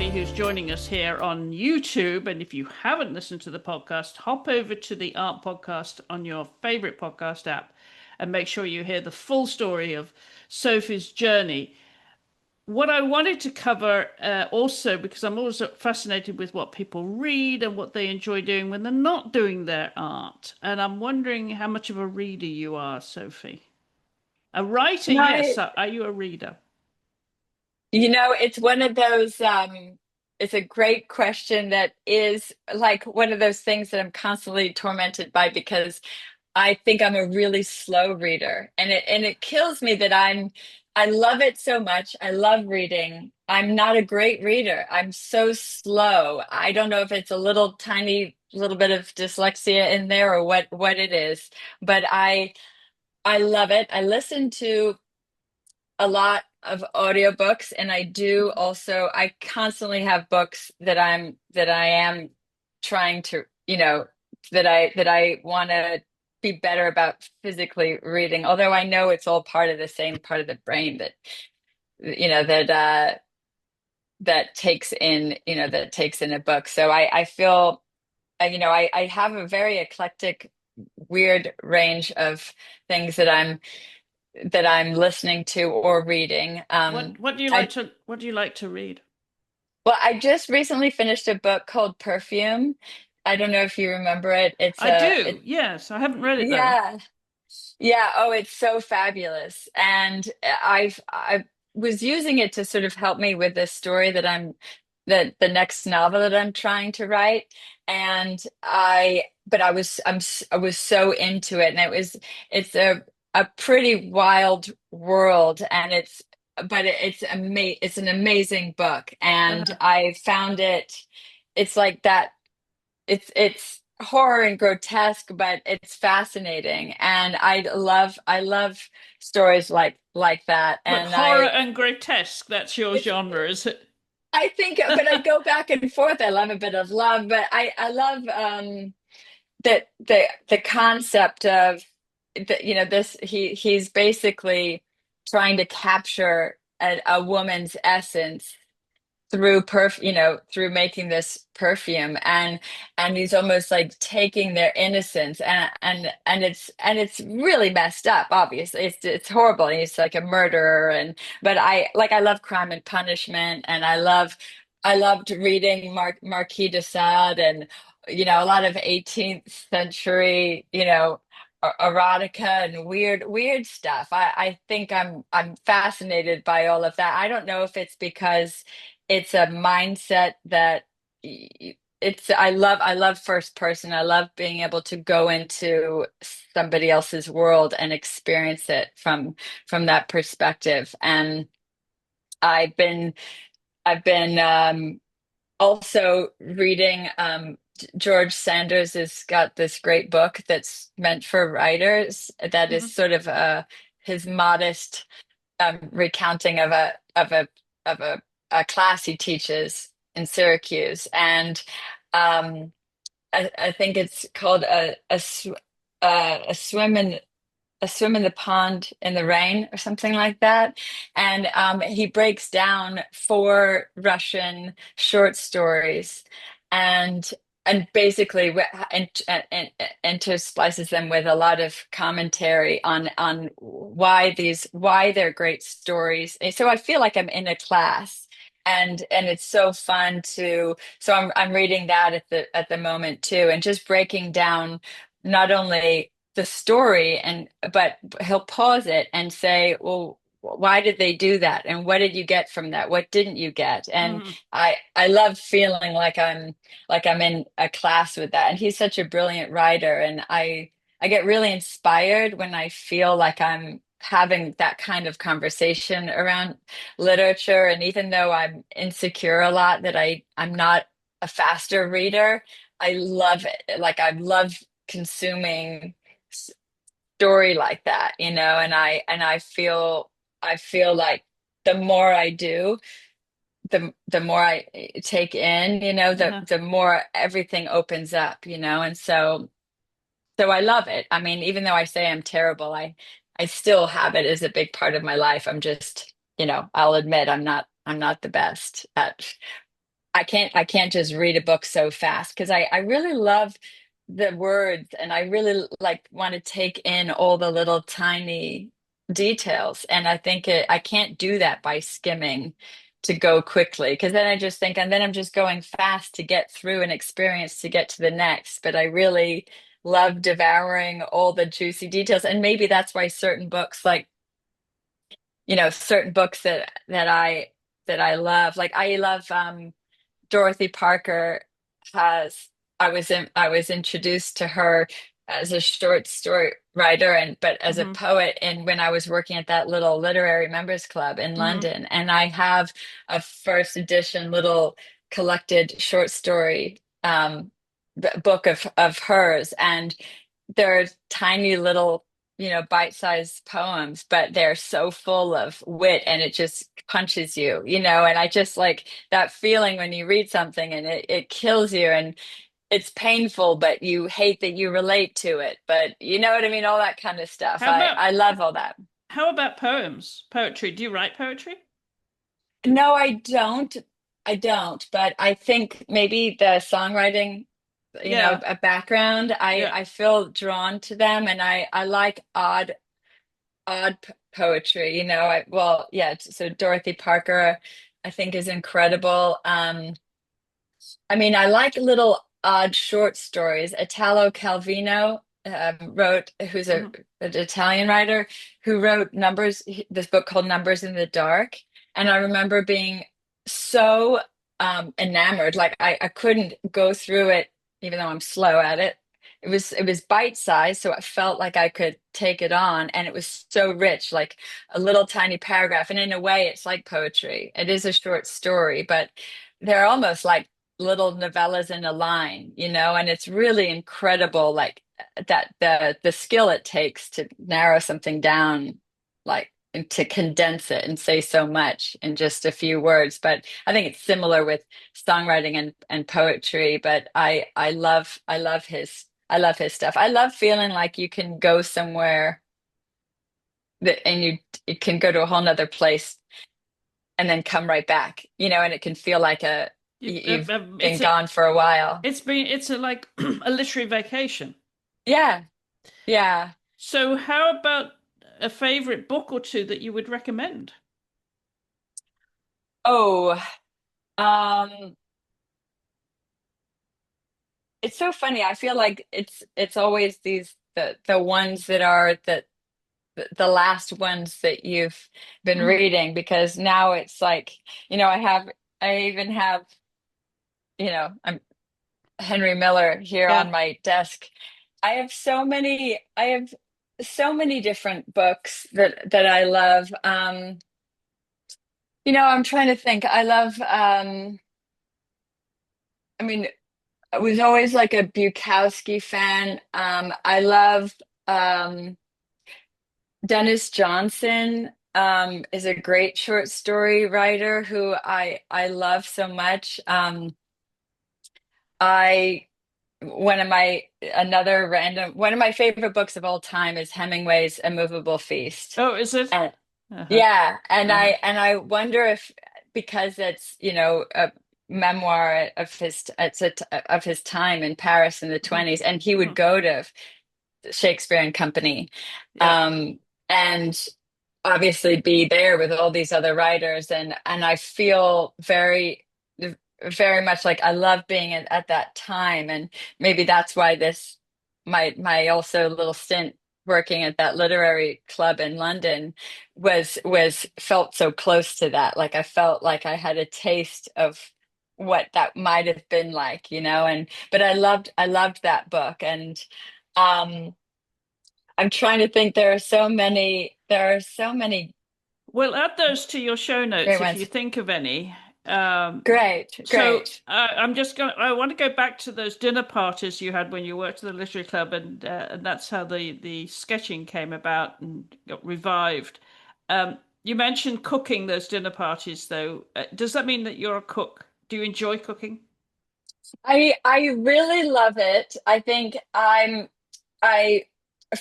everybody who's joining us here on YouTube. And if you haven't listened to the podcast, hop over to the Art Podcast on your favorite podcast app and make sure you hear the full story of Sophie's journey. What I wanted to cover also, because I'm always fascinated with what people read and what they enjoy doing when they're not doing their art. And I'm wondering how much of a reader you are, Sophie. A writer, yes. My, Are you a reader? it's one of those, it's a great question that is like one of those things that I'm constantly tormented by because I think I'm a really slow reader. And it kills me that I love it so much. I love reading. I'm not a great reader. I'm so slow. I don't know if it's a little tiny little bit of dyslexia in there or what it is, but I love it. I listen to a lot of audiobooks, and I constantly have books that I am trying to, that I want to be better about physically reading, although I know it's all part of the same part of the brain that that takes in a book. So I feel I have a very eclectic, weird range of things that I'm listening to or reading. What do you like to read? Well, I just recently finished a book called Perfume. I don't know if you remember it. I do. Yes, I haven't read it though. Yeah, yeah. Oh, it's so fabulous. And I was using it to sort of help me with this story that the next novel that I'm trying to write. But I was so into it, and it's a pretty wild world, and it's an amazing book, and Uh-huh. I found it's like that. It's horror and grotesque, but it's fascinating, and I love stories like that. But And horror and grotesque, that's your it's genre, is it? I think, but I go back and forth. I love a bit of love, but I love that the concept of this he's basically trying to capture a woman's essence through making this perfume, and he's almost like taking their innocence, and it's really messed up. Obviously it's horrible, and he's like a murderer. But I love Crime and Punishment, and I loved reading Marquis de Sade, and a lot of 18th century erotica and weird stuff. I think I'm fascinated by all of that. I don't know if it's because it's a mindset that I love first person. I love being able to go into somebody else's world and experience it from that perspective. And I've been I've been also reading, George Sanders has got this great book that's meant for writers that is Mhm. sort of his modest recounting of a class he teaches in Syracuse, and um, I think it's called a swim in the pond in the rain or something like that. And he breaks down four Russian short stories, and basically intersplices them with a lot of commentary on why they're great stories. And so I feel like I'm in a class. And it's so fun so I'm reading that at the moment too, and just breaking down not only the story, but he'll pause it and say, well, why did they do that, and what did you get from that, what didn't you get? And Mhm. I love feeling like I'm in a class with that. And he's such a brilliant writer, and I get really inspired when I feel like I'm having that kind of conversation around literature. And even though I'm insecure a lot that I'm not a faster reader, I love it. Like I love consuming story like that, and I feel like the more I do, the more I take in, Uh-huh. the more everything opens up, and so I love it. I mean, even though I say I'm terrible, I still have it as a big part of my life. I'm just, I'll admit I'm not the best at I can't just read a book so fast because I really love the words and I really like want to take in all the little tiny details. And I think I can't do that by skimming to go quickly because then I just think, and then I'm just going fast to get through an experience to get to the next. But I really love devouring all the juicy details. And maybe that's why certain books, like, certain books that I love, like I love Dorothy Parker has I was introduced to her as a short story writer and but as a Hmm. poet and when I was working at that little literary members club in Hmm. London, and I have a first edition little collected short story book of hers, and they're tiny little bite-sized poems, but they're so full of wit and it just punches you, and I just like that feeling when you read something and it kills you and it's painful, but you hate that you relate to it. But you know what I mean? All that kind of stuff. How I, about I love all that. how about poems? Poetry? Do you write poetry? No, I don't. I don't, but I think maybe the songwriting, Yeah, a background, I, yeah. I feel drawn to them, and I like odd poetry, well, yeah, so Dorothy Parker, I think is incredible. I mean, I like little odd short stories. Italo Calvino who's Hmm. an Italian writer who wrote this book called Numbers in the Dark. And I remember being so enamored, like I couldn't go through it, even though I'm slow at it. It was bite-sized, so I felt like I could take it on, and it was so rich, like a little tiny paragraph. And in a way, it's like poetry. It is a short story, but they're almost like little novellas in a line, and it's really incredible, like that the skill it takes to narrow something down, like and to condense it and say so much in just a few words. But I think it's similar with songwriting and poetry. But I love his stuff. I love feeling like you can go somewhere and you can go to a whole nother place and then come right back, and it can feel like you've been It's gone for a while. it's a like a literary vacation. Yeah, yeah. So how about a favorite book or two that you would recommend? Oh, um, it's so funny. I feel like it's always the ones that are the last ones that you've been Hmm. reading, because now it's like, I even have, I'm Henry Miller here on Yeah. my desk. I have so many different books that I love. I'm trying to think. I mean, I was always like a Bukowski fan. I love Dennis Johnson. Is a great short story writer who I love so much. I one of my favorite books of all time is Hemingway's A Movable Feast. Oh, is it? And Uh-huh. yeah, and Uh-huh. I wonder if, because it's, a memoir of his time in Paris in the Hmm. 20s, and he would Hmm. go to Shakespeare and Company, Yeah. and obviously be there with all these other writers, and I feel very much like I love being at that time. And maybe that's why this my also little stint working at that literary club in London was felt so close to that. Like I felt like I had a taste of what that might have been like, and but I loved that book. And um I'm trying to think, there are so many We'll add those to your show great notes if you ones. think of any. Um, Great, so great. I'm just going. I want to go back to those dinner parties you had when you worked at the literary club, and that's how the sketching came about and got revived. You mentioned cooking those dinner parties, though. Does that mean that you're a cook? Do you enjoy cooking? I really love it. I think I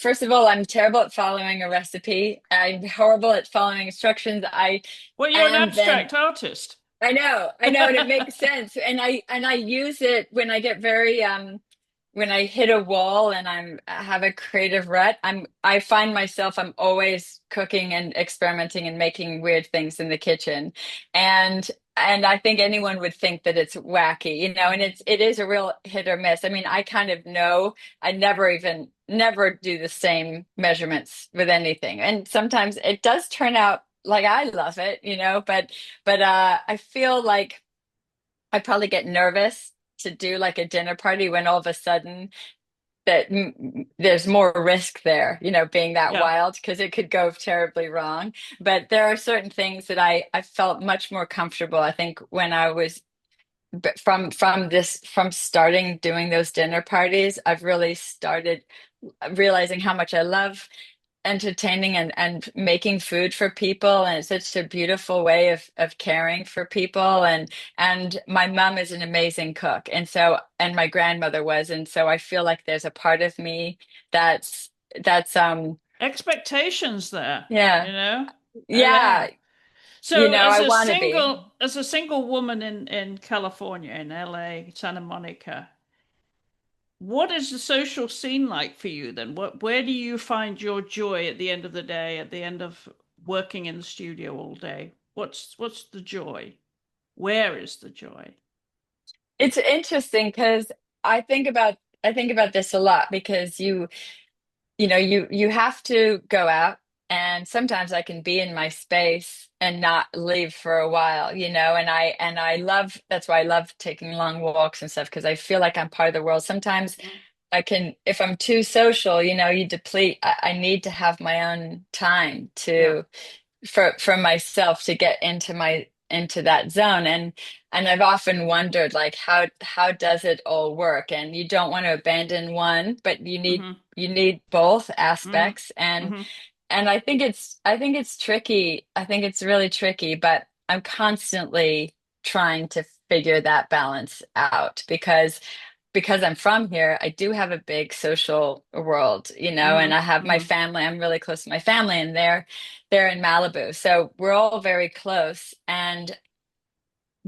first of all, I'm terrible at following a recipe. I'm horrible at following instructions. I Well, you're an am then abstract artist. I know, and it makes sense. And I use it when I get very when I hit a wall and I have a creative rut. I find myself I'm always cooking and experimenting and making weird things in the kitchen. And and I think anyone would think that it's wacky, you know, and it is a real hit or miss. I mean, I kind of know I never do the same measurements with anything. And sometimes it does turn out like I love it, you know, but I feel like I probably get nervous to do like a dinner party when all of a sudden there's more risk there, you know, being that Yeah. wild because it could go terribly wrong. But there are certain things that I felt much more comfortable, I think, when I was from starting doing those dinner parties. I've really started realizing how much I love entertaining and making food for people, and it's such a beautiful way of caring for people. And my mom is an amazing cook, and so and my grandmother was, and so I feel like there's a part of me that's that's Expectations there, yeah, you know? Yeah. yeah, you So know, I want to be. as a single woman in California, in LA, Santa Monica, what is the social scene like for you then? Where do you find your joy at the end of the day, at the end of working in the studio all day? What's the joy? Where is the joy? It's interesting because I think about this a lot because you know, you have to go out, and sometimes I can be in my space and not leave for a while, you know. And I love that's why I love taking long walks and stuff because I feel like I'm part of the world. Sometimes I can, if I'm too social, you know, you deplete. I need to have my own time Yeah. to for myself to get into my into that zone. And I've often wondered like how does it all work? And you don't want to abandon one, but Mm-hmm. you need both Mm-hmm. aspects. Mm-hmm. And I think it's tricky. I think it's really tricky, but I'm constantly trying to figure that balance out because I'm from here, I do have a big social world, you know, and Mm-hmm. I have my Mm-hmm. family. I'm really close to my family, and they're in Malibu. So we're all very close. And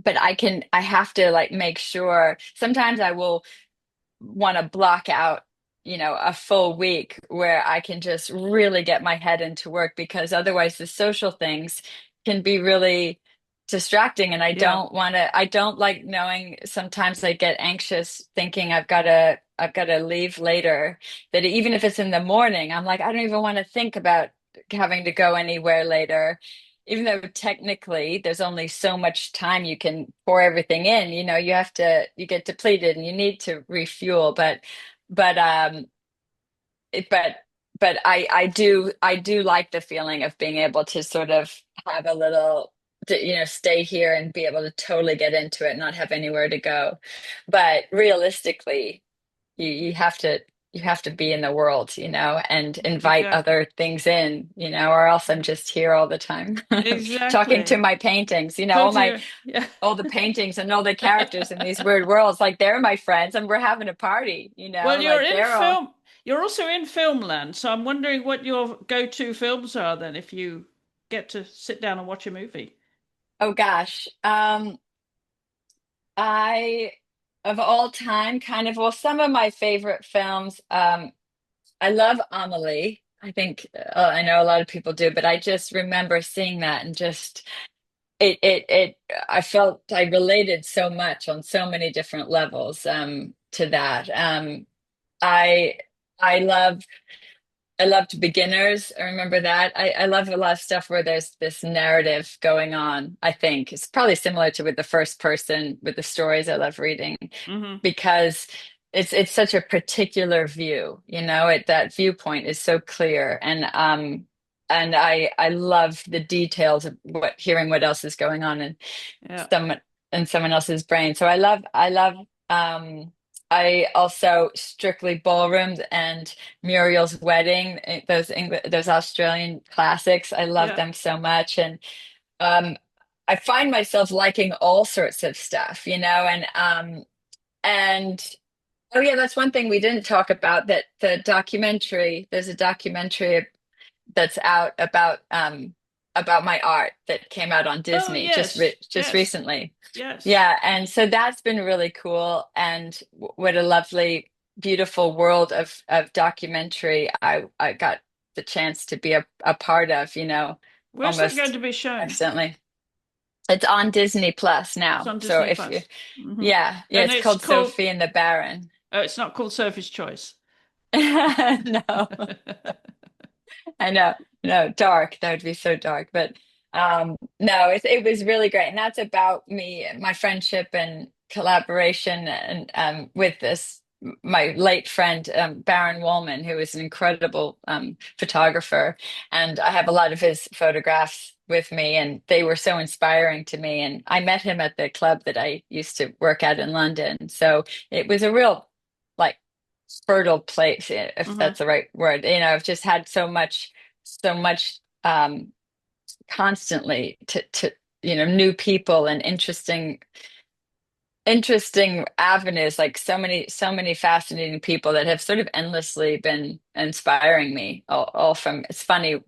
but I have to like make sure sometimes I will want to block out, you know, a full week where I can just really get my head into work because otherwise the social things can be really distracting. And Yeah. I don't like knowing sometimes I get anxious thinking I've got to leave later, that even if it's in the morning, I'm like, I don't even want to think about having to go anywhere later. Even though technically there's only so much time you can pour everything in, you know, you get depleted and you need to refuel. But it, but I do like the feeling of being able to sort of have a little, you know, stay here and be able to totally get into it, not have anywhere to go. But realistically, you have to be in the world, you know, and invite Exactly. other things in, you know, or else I'm just here all the time talking to Exactly. my paintings, you know, Totally. Yeah. all the paintings and all the characters in these weird worlds. Like they're my friends and we're having a party, you Well, know, like they're all, you're also in film land, so I'm wondering what your go-to films are then if you get to sit down and watch a movie. oh gosh. I of all time kind of well some of my favorite films I love Amelie. I think I know a lot of people do, but I just remember seeing that and just it I felt I related so much on so many different levels to that. I I love I loved Beginners. I remember that. I love a lot of stuff where there's this narrative going on, I think. It's probably similar to with the first person with the stories I love reading Hmm. because it's such a particular view, you know, that viewpoint is so clear. And I love the details of what hearing what else is going on Yeah. someone in someone else's brain. So I love I also Strictly Ballroom and Muriel's Wedding, those Australian classics. I love Yeah. them so much. And um I find myself liking all sorts of stuff, you know, and oh yeah, that's one thing we didn't talk about, that there's a documentary that's out about my art that came out on Oh, Disney yes. just Yes. recently. Yes. Yeah, and so that's been really cool. And what a lovely, beautiful world of documentary I got the chance to be a part of, Where's that going almost to be shown? accidentally. It's on Disney Plus It's now. on So Disney if you, Plus. Hmm. yeah, yeah, And it's it's called called, Sophie and the Baron. oh, it's not called Sophie's Choice. No. I know, no, dark. That would be so dark. But no, it was really great. And that's about me, my friendship and collaboration and with this my late friend Baron Woolman, who is an incredible photographer. And I have a lot of his photographs with me, and they were so inspiring to me. And I met him at the club that I used to work at in London. So it was a real like fertile place, if Hmm. that's the right word. I've just had so much constantly to new people and interesting avenues, like so many fascinating people that have sort of endlessly been inspiring me, all from, it's funny,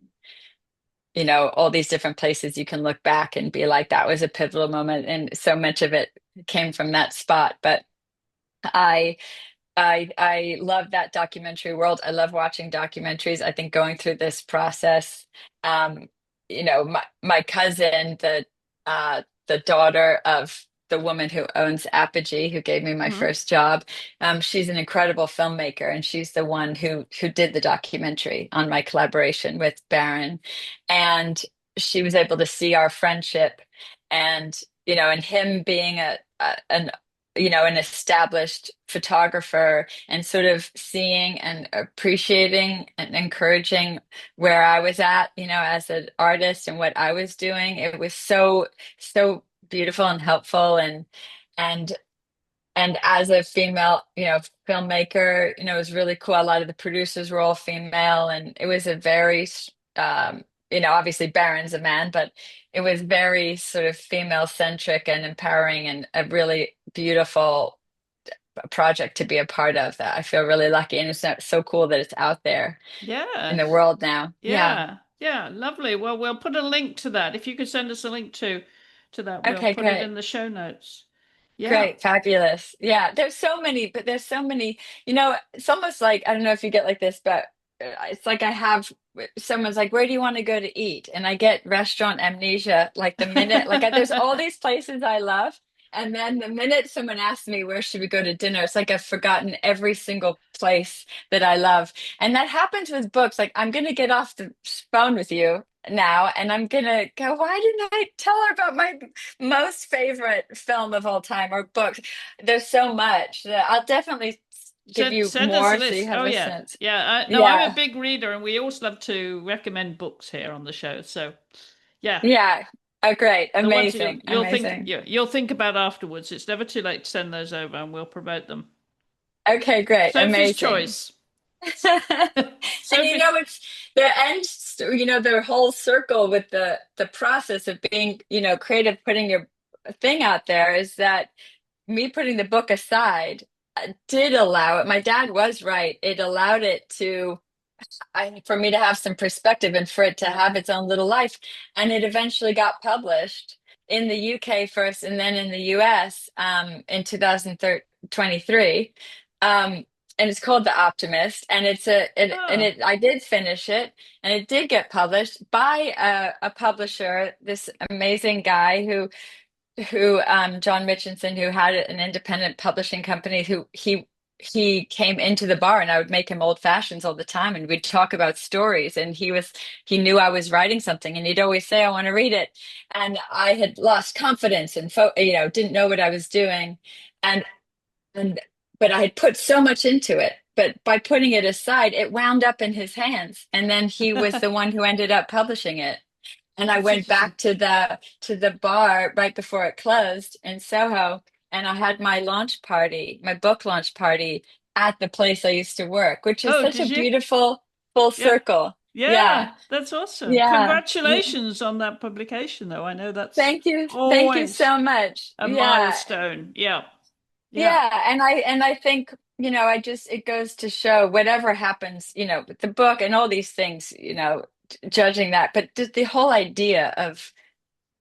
all these different places you can look back and be like, that was a pivotal moment, and so much of it came from that spot. But I I love that documentary world. I love watching documentaries. I think going through this process, um, my cousin, the daughter of the woman who owns Apogee, who gave me my Hmm. first job, she's an incredible filmmaker, and she's the one who did the documentary on my collaboration with Baron, and she was able to see our friendship, and and him being an established photographer, and sort of seeing and appreciating and encouraging where I was at, as an artist and what I was doing. It was so beautiful and helpful, and and as a female, filmmaker, it was really cool. A lot of the producers were all female, and it was a very, obviously Baron's a man, but it was very sort of female centric and empowering, and a really beautiful project to be a part of. That I feel really lucky, and it's so cool that it's out there in the Yes. world now. Yeah. Yeah. Yeah. Lovely. Well, we'll put a link to that. If you could send us a link to that, we'll Okay, put it great. in the show notes. Yeah. Great, fabulous. Yeah, there's so many, it's almost like, I don't know if you get like this, but it's like someone's like, where do you want to go to eat? And I get restaurant amnesia, like the minute, there's all these places I love. And then the minute someone asks me, where should we go to dinner? It's like I've forgotten every single place that I love. And that happens with books. Like, I'm going to get off the phone with you now, and I'm going to go, why didn't I tell her about my most favorite film of all time, or books? There's so much that I'll definitely give you Send us a more so you list. have Oh a yeah. sense. Yeah. No, I'm a Yeah. big reader and we always love to recommend books here on the show. So yeah. Yeah. Oh, great. The ones that Amazing. Amazing. you'll think about afterwards. It's never too late to send those over and we'll promote them. Okay, great. Sophie's Amazing. choice. And Sophie. it's the end, the whole circle with the process of being, creative, putting your thing out there, is that me putting the book aside did allow it. My dad was right. It allowed it for me to have some perspective, and for it to Yeah. have its own little life. And it eventually got published in the UK first, and then in the US in 2023. And it's called The Optimist, and Oh. I did finish it, and it did get published by a publisher, this amazing guy who John Mitchinson, who had an independent publishing company, who he came into the bar, and I would make him old fashions all the time, and we'd talk about stories, and he knew I was writing something, and he'd always say, I want to read it. And I had lost confidence and didn't know what I was doing. And and but I had put so much into it. But by putting it aside, it wound up in his hands. And then he was the one who ended up publishing it. And I That's went interesting. back to the bar right before it closed in Soho, and I had my launch party, my book launch party, at the place I used to work, which is Oh, such a did you? beautiful full Yeah. circle. Yeah. Yeah, that's awesome. Yeah. Congratulations on that publication, though. I know that's Thank you. Thank you always so much. a Yeah. milestone. Yeah. Yeah. Yeah, and I think, I just, it goes to show, whatever happens, with the book and all these things, judging that, but just the whole idea of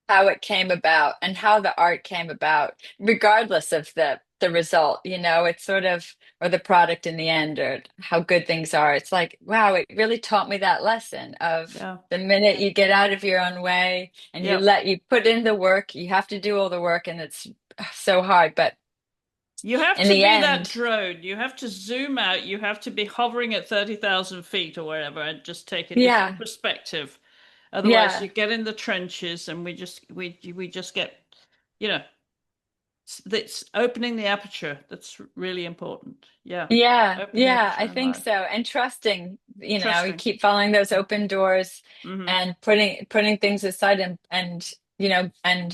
how it came about and how the art came about, regardless of the result, it's sort of, or the product in the end, or how good things are. It's like, wow, it really taught me that lesson of Yeah. the minute you get out of your own way and Yep. you put in the work, you have to do all the work, and it's so hard. But You have in to the be that end, drone. You have to zoom out. You have to be hovering at 30,000 feet or wherever and just take a different yeah, perspective. Otherwise, you yeah, get in the trenches and we just get, you know, it's opening the aperture. That's really important. Yeah. Open the yeah, aperture I in think life. so. And trusting, you Trusting. keep following those open doors Mm-hmm. and putting things aside, and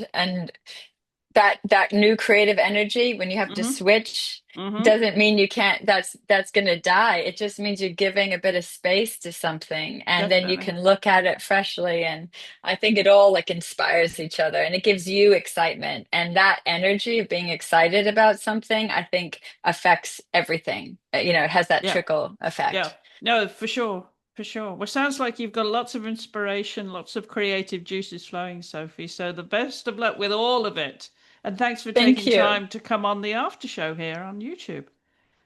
and that new creative energy, when you have to Mm-hmm. switch, Mm-hmm. doesn't mean you can't, that's going to die. It just means you're giving a bit of space to something, and then you Definitely. can look at it freshly. And I think it all like inspires each other, and it gives you excitement, and that energy of being excited about something, I think, affects everything. It has that Yeah. trickle Yeah. effect. No, for sure. For sure. Well, sounds like you've got lots of inspiration, lots of creative juices flowing, Sophie. So the best of luck with all of it. And thanks for Thank taking you. time to come on the after show here on YouTube.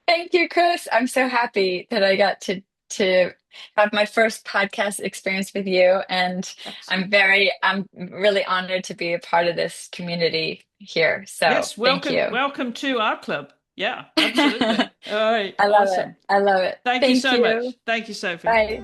Thank you, Chris. I'm so happy that I got to have my first podcast experience with you, and Excellent. I'm really honored to be a part of this community here. So, Yes, thank welcome, you. welcome to our club. Yeah, absolutely. All right, I love it. awesome. I love it. Thank you Thank so you. much. Thank you, Sophie. Bye.